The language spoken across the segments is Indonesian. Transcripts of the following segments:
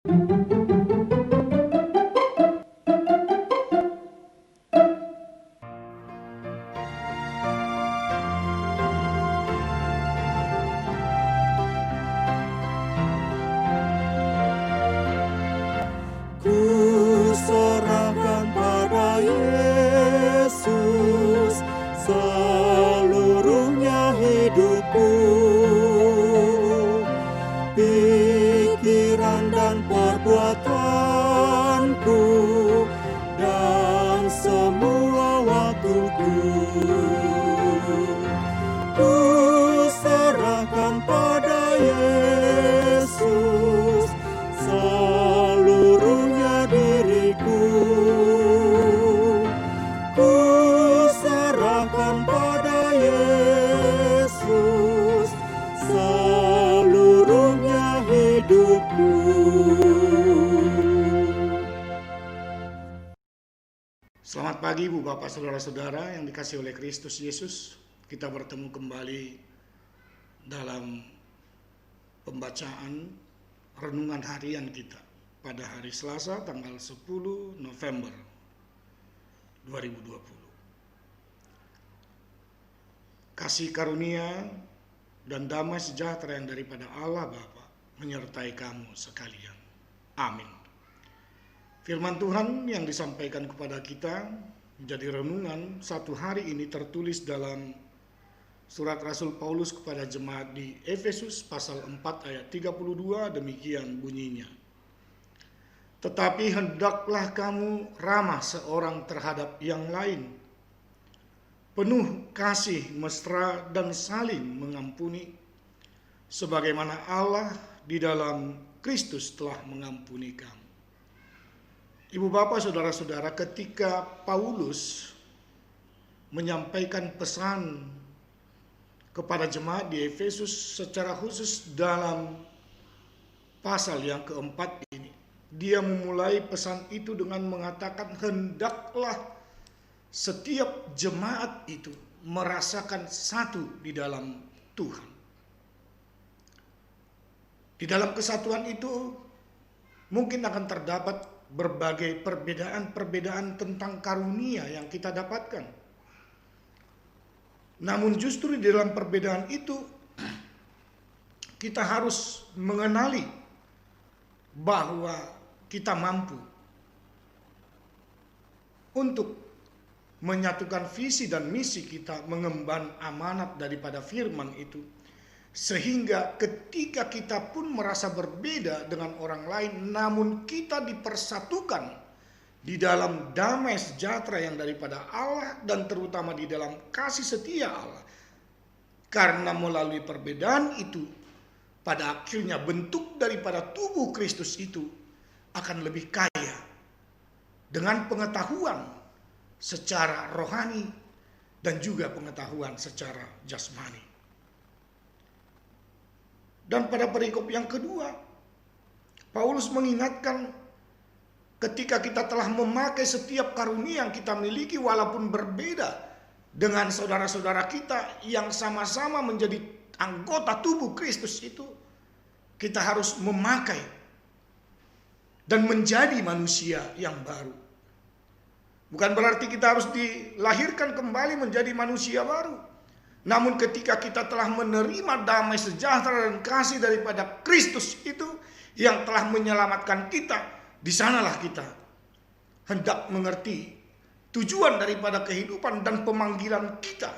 Serahkan pada Yesus seluruhnya hidupku, pikiran dan perbuatanku, dan semua waktuku. Ku serahkan pada Yesus seluruhnya diriku. Ku serahkan pada Yesus seluruhnya hidupku. Selamat pagi Ibu Bapak Saudara-saudara yang dikasihi oleh Kristus Yesus. Kita bertemu kembali dalam pembacaan renungan harian kita pada hari Selasa tanggal 10 November 2020. Kasih karunia dan damai sejahtera yang daripada Allah Bapa menyertai kamu sekalian. Amin. Firman Tuhan yang disampaikan kepada kita menjadi renungan satu hari ini tertulis dalam surat Rasul Paulus kepada jemaat di Efesus pasal 4 ayat 32, demikian bunyinya. Tetapi hendaklah kamu ramah seorang terhadap yang lain, penuh kasih mesra dan saling mengampuni, sebagaimana Allah di dalam Kristus telah mengampuni kamu. Ibu bapak saudara-saudara, ketika Paulus menyampaikan pesan kepada jemaat di Efesus secara khusus dalam pasal yang keempat ini, dia memulai pesan itu dengan mengatakan hendaklah setiap jemaat itu merasakan satu di dalam Tuhan. Di dalam kesatuan itu mungkin akan terdapat berbagai perbedaan-perbedaan tentang karunia yang kita dapatkan. Namun justru di dalam perbedaan itu kita harus mengenali bahwa kita mampu untuk menyatukan visi dan misi kita mengemban amanat daripada firman itu, sehingga ketika kita pun merasa berbeda dengan orang lain, namun kita dipersatukan di dalam damai sejahtera yang daripada Allah dan terutama di dalam kasih setia Allah. Karena melalui perbedaan itu, pada akhirnya bentuk daripada tubuh Kristus itu akan lebih kaya dengan pengetahuan secara rohani dan juga pengetahuan secara jasmani. Dan pada perikop yang kedua, Paulus mengingatkan ketika kita telah memakai setiap karunia yang kita miliki walaupun berbeda dengan saudara-saudara kita yang sama-sama menjadi anggota tubuh Kristus itu, kita harus memakai dan menjadi manusia yang baru. Bukan berarti kita harus dilahirkan kembali menjadi manusia baru. Namun ketika kita telah menerima damai sejahtera dan kasih daripada Kristus itu yang telah menyelamatkan kita, di sanalah kita hendak mengerti tujuan daripada kehidupan dan pemanggilan kita,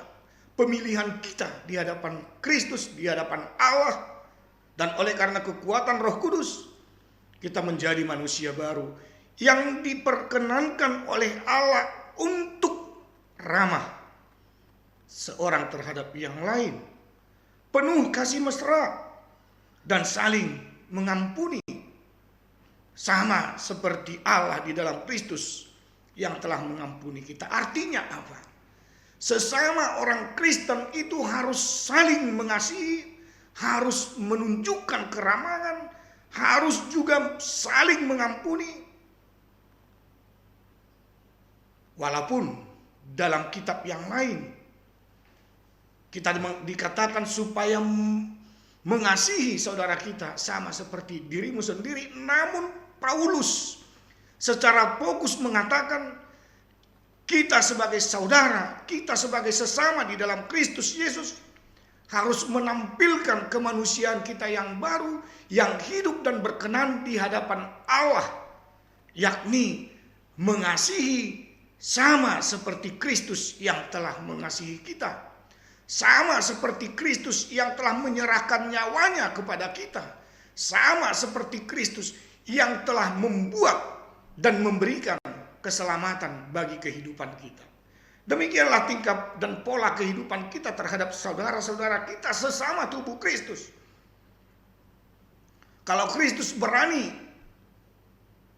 pemilihan kita di hadapan Kristus, di hadapan Allah. Dan oleh karena kekuatan Roh Kudus, kita menjadi manusia baru yang diperkenankan oleh Allah untuk ramah seorang terhadap yang lain, penuh kasih mesra dan saling mengampuni, sama seperti Allah di dalam Kristus yang telah mengampuni kita. Artinya apa? Sesama orang Kristen itu harus saling mengasihi, harus menunjukkan keramahan, harus juga saling mengampuni. Walaupun dalam kitab yang lain kita dikatakan supaya mengasihi saudara kita sama seperti dirimu sendiri. Namun Paulus secara fokus mengatakan kita sebagai saudara, kita sebagai sesama di dalam Kristus Yesus harus menampilkan kemanusiaan kita yang baru, yang hidup dan berkenan di hadapan Allah, yakni mengasihi sama seperti Kristus yang telah mengasihi kita. Sama seperti Kristus yang telah menyerahkan nyawanya kepada kita. Sama seperti Kristus yang telah membuat dan memberikan keselamatan bagi kehidupan kita. Demikianlah tingkah dan pola kehidupan kita terhadap saudara-saudara kita sesama tubuh Kristus. Kalau Kristus berani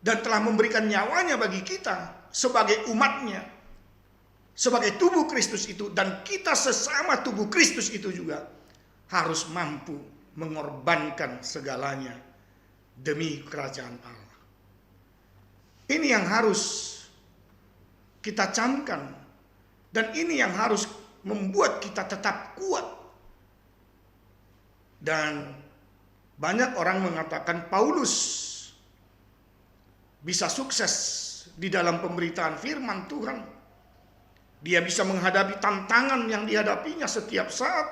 dan telah memberikan nyawanya bagi kita sebagai umatnya, sebagai tubuh Kristus itu, dan kita sesama tubuh Kristus itu juga harus mampu mengorbankan segalanya demi kerajaan Allah. Ini yang harus kita camkan, dan ini yang harus membuat kita tetap kuat. Dan banyak orang mengatakan Paulus bisa sukses di dalam pemberitaan firman Tuhan. Dia bisa menghadapi tantangan yang dihadapinya setiap saat.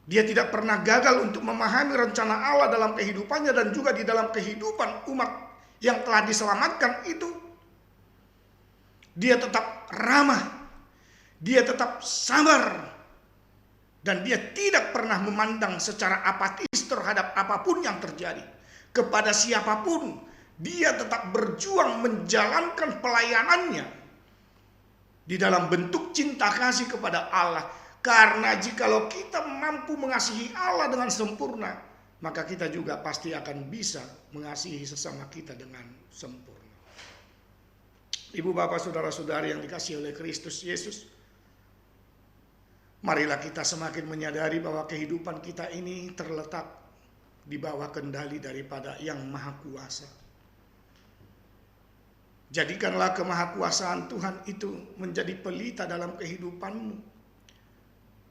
Dia tidak pernah gagal untuk memahami rencana Allah dalam kehidupannya dan juga di dalam kehidupan umat yang telah diselamatkan itu. Dia tetap ramah, dia tetap sabar, dan dia tidak pernah memandang secara apatis terhadap apapun yang terjadi. Kepada siapapun, dia tetap berjuang menjalankan pelayanannya di dalam bentuk cinta kasih kepada Allah. Karena jikalau kita mampu mengasihi Allah dengan sempurna, maka kita juga pasti akan bisa mengasihi sesama kita dengan sempurna. Ibu, bapak, saudara-saudari yang dikasihi oleh Kristus Yesus, marilah kita semakin menyadari bahwa kehidupan kita ini terletak di bawah kendali daripada Yang Maha Kuasa. Jadikanlah kemahakuasaan Tuhan itu menjadi pelita dalam kehidupanmu.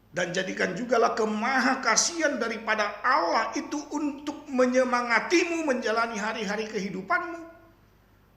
Dan jadikan jugalah kemahakasihan daripada Allah itu untuk menyemangatimu menjalani hari-hari kehidupanmu.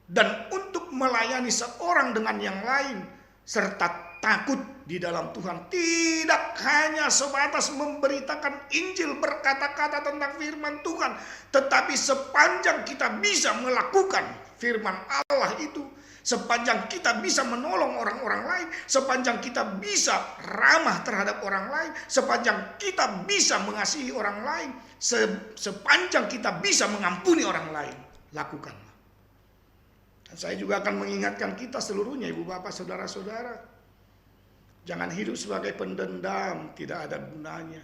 Dan untuk melayani seorang dengan yang lain. Serta takut di dalam Tuhan. Tidak hanya sebatas memberitakan Injil, berkata-kata tentang firman Tuhan. Tetapi sepanjang kita bisa melakukan firman Allah itu, sepanjang kita bisa menolong orang-orang lain, sepanjang kita bisa ramah terhadap orang lain, sepanjang kita bisa mengasihi orang lain, sepanjang kita bisa mengampuni orang lain, lakukanlah. Dan saya juga akan mengingatkan kita seluruhnya, ibu, bapak, saudara-saudara, jangan hidup sebagai pendendam, tidak ada gunanya.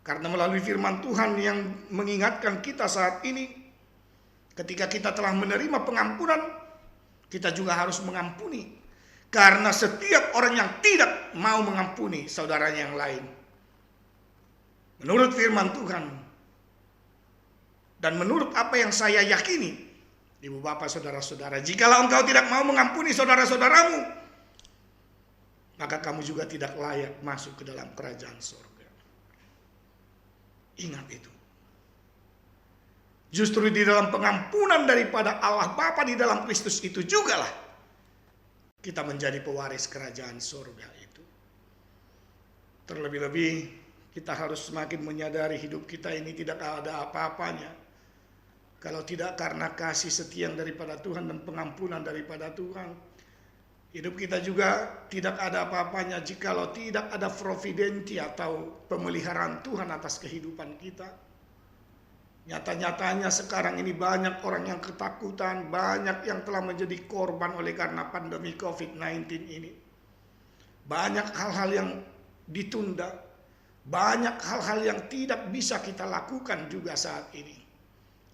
Karena melalui firman Tuhan yang mengingatkan kita saat ini, ketika kita telah menerima pengampunan, kita juga harus mengampuni. Karena setiap orang yang tidak mau mengampuni saudaranya yang lain, menurut firman Tuhan, dan menurut apa yang saya yakini, ibu, bapak, saudara-saudara, jikalau engkau tidak mau mengampuni saudara-saudaramu, maka kamu juga tidak layak masuk ke dalam kerajaan surga. Ingat itu. Justru di dalam pengampunan daripada Allah Bapa di dalam Kristus itu jugalah kita menjadi pewaris kerajaan surga itu. Terlebih-lebih kita harus semakin menyadari hidup kita ini tidak ada apa-apanya kalau tidak karena kasih setia daripada Tuhan dan pengampunan daripada Tuhan. Hidup kita juga tidak ada apa-apanya jikalau tidak ada providenti atau pemeliharaan Tuhan atas kehidupan kita. Nyata-nyatanya sekarang ini banyak orang yang ketakutan, banyak yang telah menjadi korban oleh karena pandemi COVID-19 ini. Banyak hal-hal yang ditunda, banyak hal-hal yang tidak bisa kita lakukan juga saat ini.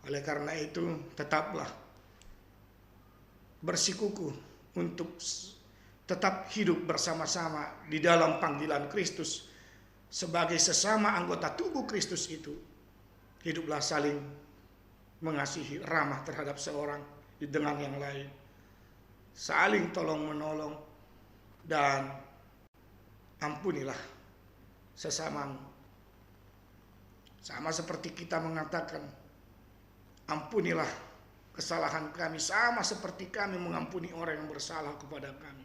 Oleh karena itu, tetaplah bersikukuh untuk tetap hidup bersama-sama di dalam panggilan Kristus sebagai sesama anggota tubuh Kristus itu. Hiduplah saling mengasihi, ramah terhadap seorang dengan yang lain. Saling tolong menolong, dan ampunilah sesamamu. Sama seperti kita mengatakan, ampunilah kesalahan kami, sama seperti kami mengampuni orang yang bersalah kepada kami.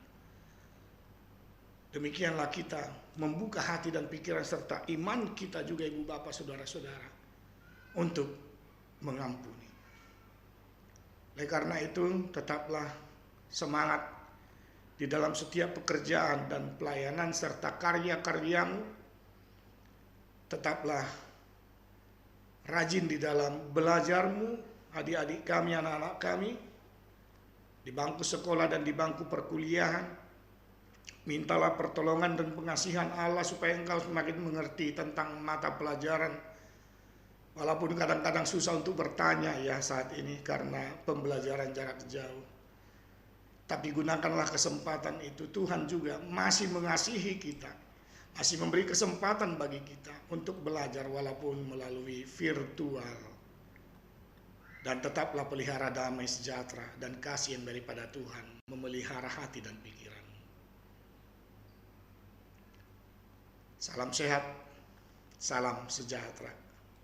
Demikianlah kita membuka hati dan pikiran serta iman kita juga, ibu bapak saudara-saudara, untuk mengampuni. Oleh karena itu, tetaplah semangat di dalam setiap pekerjaan dan pelayanan serta karya-karyamu. Tetaplah rajin di dalam belajarmu, adik-adik kami, anak-anak kami, di bangku sekolah dan di bangku perkuliahan. Mintalah pertolongan dan pengasihan Allah supaya engkau semakin mengerti tentang mata pelajaran. Walaupun kadang-kadang susah untuk bertanya ya saat ini karena pembelajaran jarak jauh. Tapi gunakanlah kesempatan itu. Tuhan juga masih mengasihi kita, masih memberi kesempatan bagi kita untuk belajar walaupun melalui virtual. Dan tetaplah pelihara damai sejahtera dan kasih yang daripada Tuhan memelihara hati dan pikiran. Salam sehat, salam sejahtera.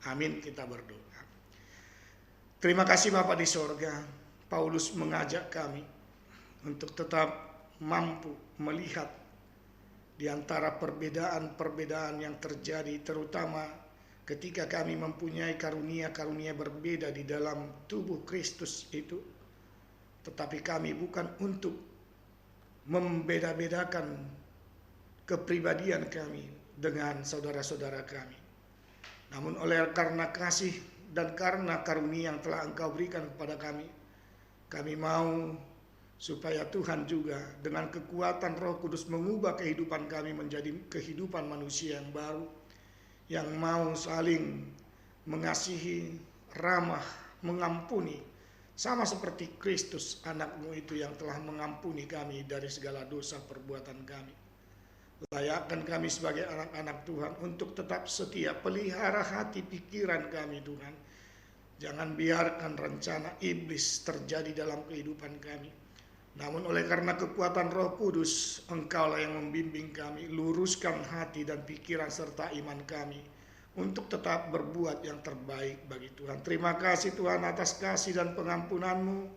Amin, kita berdoa. Terima kasih Bapa di sorga. Paulus mengajak kami untuk tetap mampu melihat di antara perbedaan-perbedaan yang terjadi, terutama ketika kami mempunyai karunia-karunia berbeda di dalam tubuh Kristus itu. Tetapi kami bukan untuk membeda-bedakan kepribadian kami dengan saudara-saudara kami. Namun karena kasih dan karena karunia yang telah Engkau berikan kepada kami mau supaya Tuhan juga dengan kekuatan Roh Kudus mengubah kehidupan kami menjadi kehidupan manusia yang baru, yang mau saling mengasihi, ramah, mengampuni, sama seperti Kristus anak-Mu itu yang telah mengampuni kami dari segala dosa perbuatan kami. Layakkan kami sebagai anak-anak Tuhan untuk tetap setia, pelihara hati pikiran kami Tuhan. Jangan biarkan rencana iblis terjadi dalam kehidupan kami. Namun oleh karena kekuatan Roh Kudus, Engkaulah yang membimbing kami, luruskan hati dan pikiran serta iman kami untuk tetap berbuat yang terbaik bagi Tuhan. Terima kasih Tuhan atas kasih dan pengampunan-Mu.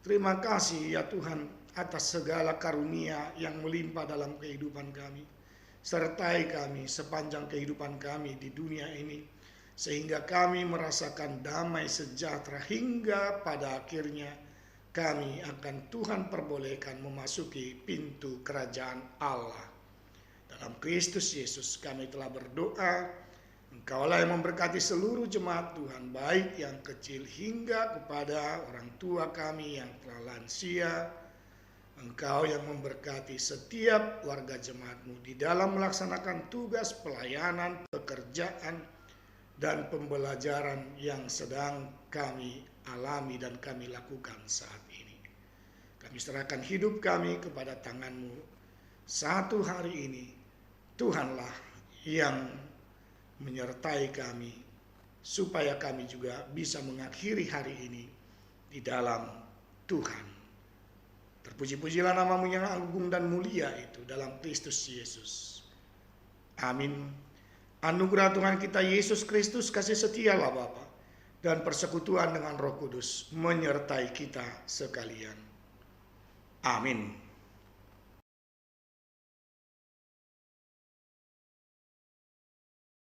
Terima kasih ya Tuhan atas segala karunia yang melimpah dalam kehidupan kami. Sertai kami sepanjang kehidupan kami di dunia ini, sehingga kami merasakan damai sejahtera hingga pada akhirnya kami akan Tuhan perbolehkan memasuki pintu kerajaan Allah. Dalam Kristus Yesus kami telah berdoa. Engkaulah yang memberkati seluruh jemaat Tuhan, baik yang kecil hingga kepada orang tua kami yang telah lansia. Engkau yang memberkati setiap warga jemaat-Mu di dalam melaksanakan tugas pelayanan, pekerjaan, dan pembelajaran yang sedang kami alami dan kami lakukan saat ini. Kami serahkan hidup kami kepada tangan-Mu. Satu hari ini, Tuhanlah yang menyertai kami, supaya kami juga bisa mengakhiri hari ini di dalam Tuhan. Terpuji-pujilah nama-Mu yang agung dan mulia itu dalam Kristus Yesus. Amin. Anugerah Tuhan kita Yesus Kristus, kasih setialah Bapa, dan persekutuan dengan Roh Kudus menyertai kita sekalian. Amin.